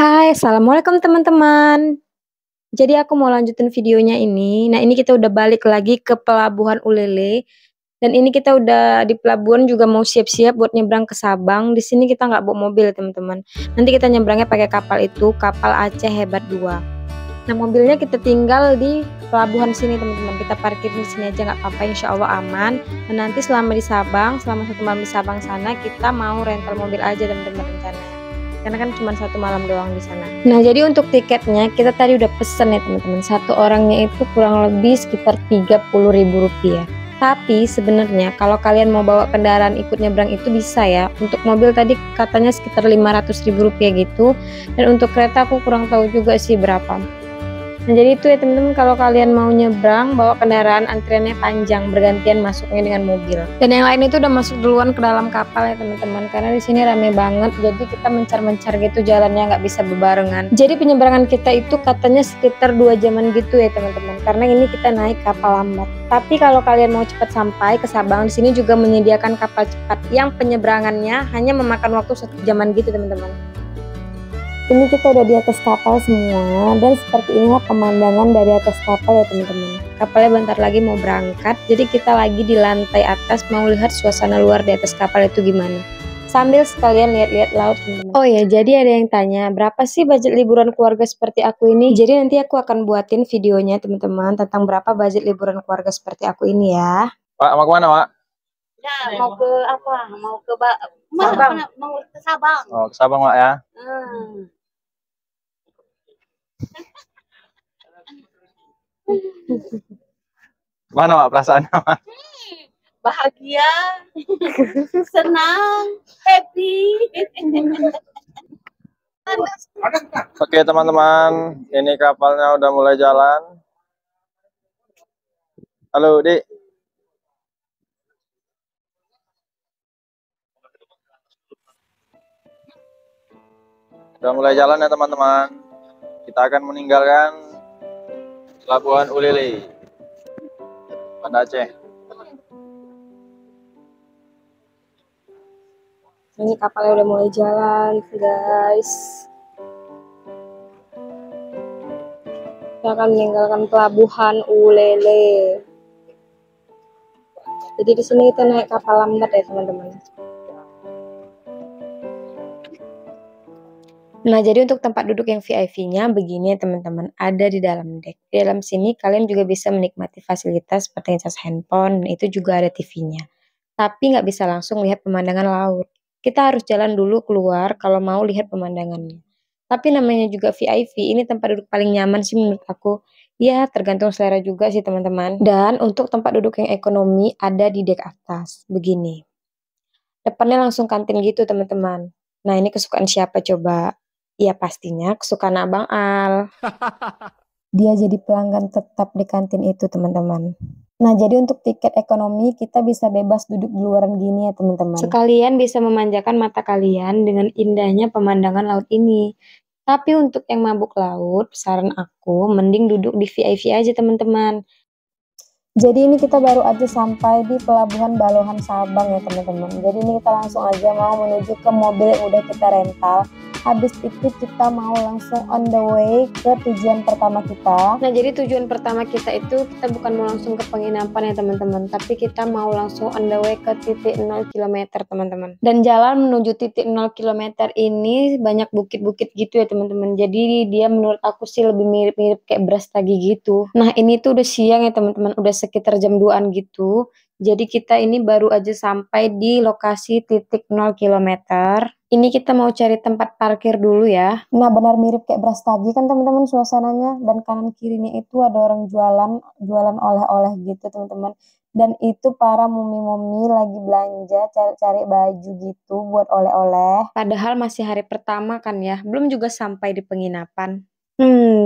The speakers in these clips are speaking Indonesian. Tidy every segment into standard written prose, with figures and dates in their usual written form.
Hai, assalamualaikum teman-teman. Jadi aku mau lanjutin videonya ini. Nah, ini kita udah balik lagi ke Pelabuhan Ulele. Dan ini kita udah di pelabuhan juga mau siap-siap buat nyebrang ke Sabang. Di sini kita nggak bawa mobil, teman-teman. Nanti kita nyebrangnya pakai kapal itu, kapal Aceh Hebat 2. Nah, mobilnya kita tinggal di pelabuhan sini, teman-teman. Kita parkir di sini aja nggak apa-apa, insya Allah aman. Dan nanti selama di Sabang, selama 1 malam di Sabang sana, kita mau rental mobil aja, teman-teman, rencananya. Karena kan cuma 1 malam doang di sana. Nah, jadi untuk tiketnya kita tadi udah pesen ya teman-teman. Satu orangnya itu kurang lebih sekitar Rp30.000. Tapi sebenarnya kalau kalian mau bawa kendaraan ikut nyebrang itu bisa ya. Untuk mobil tadi katanya sekitar Rp500.000 gitu. Dan untuk kereta aku kurang tahu juga sih berapa. Nah, jadi itu ya teman-teman, kalau kalian mau nyebrang bawa kendaraan antriannya panjang, bergantian masuknya dengan mobil. Dan yang lain itu udah masuk duluan ke dalam kapal ya teman-teman, karena di sini rame banget, jadi kita mencar-mencar gitu jalannya, nggak bisa bebarengan. Jadi penyeberangan kita itu katanya sekitar 2 jaman gitu ya teman-teman, karena ini kita naik kapal lambat. Tapi kalau kalian mau cepat sampai ke Sabang, di sini juga menyediakan kapal cepat yang penyeberangannya hanya memakan waktu 1 jaman gitu teman-teman. Ini kita udah di atas kapal semua, dan seperti inilah pemandangan dari atas kapal ya teman-teman. Kapalnya bentar lagi mau berangkat, jadi kita lagi di lantai atas mau lihat suasana luar di atas kapal itu gimana. Sambil sekalian lihat-lihat laut teman-teman. Oh ya, jadi ada yang tanya, berapa sih budget liburan keluarga seperti aku ini? Jadi nanti aku akan buatin videonya teman-teman tentang berapa budget liburan keluarga seperti aku ini ya. Pak, mau kemana, Pak? Ya, mau ke apa? Mau ke Sabang. Mau ke Sabang. Oh, ke Sabang, Pak ya. Mana, Pak, perasaannya, Pak? Bahagia, senang, happy. Oke, teman-teman, ini kapalnya udah mulai jalan. Halo, Dik. Udah mulai jalan ya, teman-teman. Kita akan meninggalkan Pelabuhan Ulele, Banda Aceh. Ini kapalnya udah mulai jalan guys. Kita akan meninggalkan Pelabuhan Ulele. Jadi di sini kita naik kapal lambat ya teman-teman. Nah, jadi untuk tempat duduk yang VIP-nya begini ya teman-teman, ada di dalam deck. Di dalam sini kalian juga bisa menikmati fasilitas seperti cas handphone, dan itu juga ada TV-nya. Tapi nggak bisa langsung lihat pemandangan laut. Kita harus jalan dulu keluar kalau mau lihat pemandangannya. Tapi namanya juga VIP, ini tempat duduk paling nyaman sih menurut aku. Ya, tergantung selera juga sih teman-teman. Dan untuk tempat duduk yang ekonomi ada di deck atas, begini. Depannya langsung kantin gitu teman-teman. Nah, ini kesukaan siapa coba? Ya pastinya kesukaan Abang Al. Dia jadi pelanggan tetap di kantin itu teman-teman. Nah, jadi untuk tiket ekonomi kita bisa bebas duduk di luaran gini ya teman-teman. Sekalian bisa memanjakan mata kalian dengan indahnya pemandangan laut ini. Tapi untuk yang mabuk laut, saran aku mending duduk di VIP aja teman-teman. Jadi ini kita baru aja sampai di Pelabuhan Balohan Sabang ya teman-teman. Jadi ini kita langsung aja mau menuju ke mobil yang udah kita rental. Habis itu kita mau langsung on the way ke tujuan pertama kita. Nah, jadi tujuan pertama kita itu kita bukan mau langsung ke penginapan ya teman-teman, tapi kita mau langsung on the way ke titik 0 km teman-teman. Dan jalan menuju titik 0 km ini banyak bukit-bukit gitu ya teman-teman. Jadi dia menurut aku sih lebih mirip-mirip kayak Brastagi gitu. Nah, ini tuh udah siang ya teman-teman, udah sekitar jam 2-an gitu. Jadi kita ini baru aja sampai di lokasi titik 0 km. Ini kita mau cari tempat parkir dulu ya. Nah, benar mirip kayak Brastagi kan teman-teman suasananya. Dan kanan kirinya itu ada orang jualan oleh-oleh gitu teman-teman. Dan itu para mumi-mumi lagi belanja, cari-cari baju gitu buat oleh-oleh. Padahal masih hari pertama kan ya, belum juga sampai di penginapan.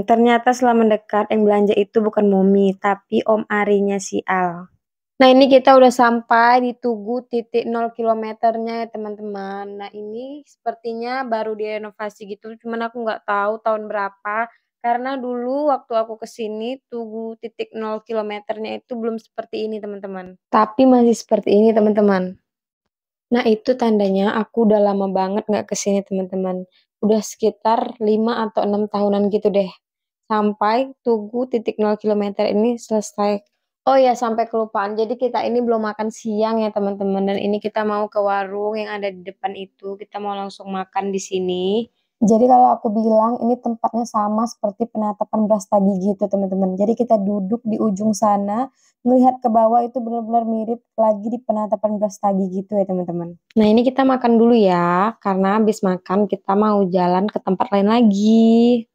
Ternyata setelah mendekat yang belanja itu bukan Momi, tapi Om Arinya si Al. Nah, ini kita udah sampai di Tugu titik 0 kilometernya ya teman-teman. Nah, ini sepertinya baru direnovasi gitu, cuman aku nggak tahu tahun berapa. Karena dulu waktu aku kesini Tugu titik 0 kilometernya itu belum seperti ini teman-teman. Tapi masih seperti ini teman-teman. Nah, itu tandanya aku udah lama banget nggak kesini teman-teman. udah sekitar 5 atau 6 tahunan gitu deh. Sampai Tugu titik 0 kilometer ini selesai. Oh ya, sampai kelupaan. Jadi kita ini belum makan siang ya teman-teman. Dan ini kita mau ke warung yang ada di depan itu. Kita mau langsung makan di sini. Jadi kalau aku bilang ini tempatnya sama seperti penatapan Brastagi gitu teman-teman. Jadi kita duduk di ujung sana, melihat ke bawah itu benar-benar mirip lagi di penatapan Brastagi gitu ya teman-teman. Nah ini kita makan dulu ya, karena habis makan kita mau jalan ke tempat lain lagi.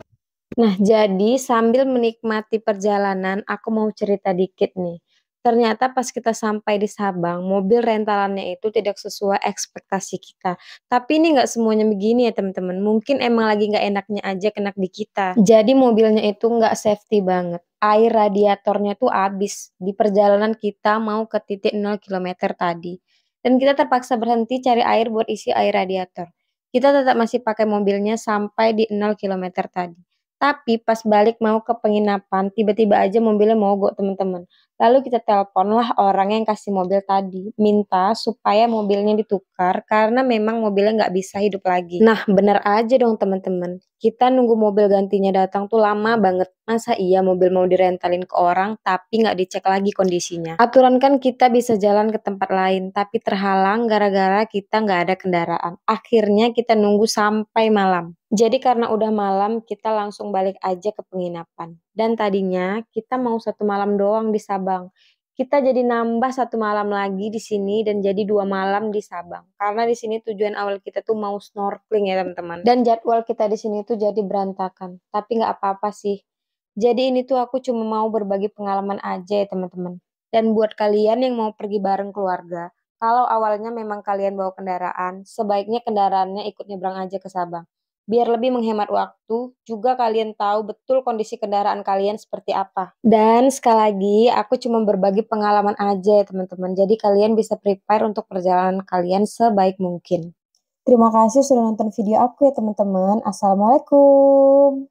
Nah, jadi sambil menikmati perjalanan, aku mau cerita dikit nih. Ternyata pas kita sampai di Sabang, mobil rentalannya itu tidak sesuai ekspektasi kita. Tapi ini nggak semuanya begini ya teman-teman. Mungkin emang lagi nggak enaknya aja kena di kita. Jadi mobilnya itu nggak safety banget. Air radiatornya tuh habis di perjalanan kita mau ke titik 0 kilometer tadi. Dan kita terpaksa berhenti cari air buat isi air radiator. Kita tetap masih pakai mobilnya sampai di 0 kilometer tadi. Tapi pas balik mau ke penginapan, tiba-tiba aja mobilnya mogok teman-teman. Lalu kita teleponlah orang yang kasih mobil tadi, minta supaya mobilnya ditukar karena memang mobilnya nggak bisa hidup lagi. Nah, bener aja dong teman-teman. Kita nunggu mobil gantinya datang tuh lama banget. Masa iya mobil mau direntalin ke orang tapi nggak dicek lagi kondisinya? Aturan kan kita bisa jalan ke tempat lain, tapi terhalang gara-gara kita nggak ada kendaraan. Akhirnya kita nunggu sampai malam. Jadi karena udah malam, kita langsung balik aja ke penginapan. Dan tadinya kita mau 1 malam doang di Sabang. Kita jadi nambah 1 malam lagi di sini dan jadi 2 malam di Sabang. Karena di sini tujuan awal kita tuh mau snorkeling ya teman-teman. Dan jadwal kita di sini tuh jadi berantakan. Tapi nggak apa-apa sih. Jadi ini tuh aku cuma mau berbagi pengalaman aja ya teman-teman. Dan buat kalian yang mau pergi bareng keluarga, kalau awalnya memang kalian bawa kendaraan, sebaiknya kendaraannya ikut nyebrang aja ke Sabang. Biar lebih menghemat waktu, juga kalian tahu betul kondisi kendaraan kalian seperti apa. Dan sekali lagi, aku cuma berbagi pengalaman aja ya teman-teman. Jadi kalian bisa prepare untuk perjalanan kalian sebaik mungkin. Terima kasih sudah nonton video aku ya teman-teman. Assalamualaikum.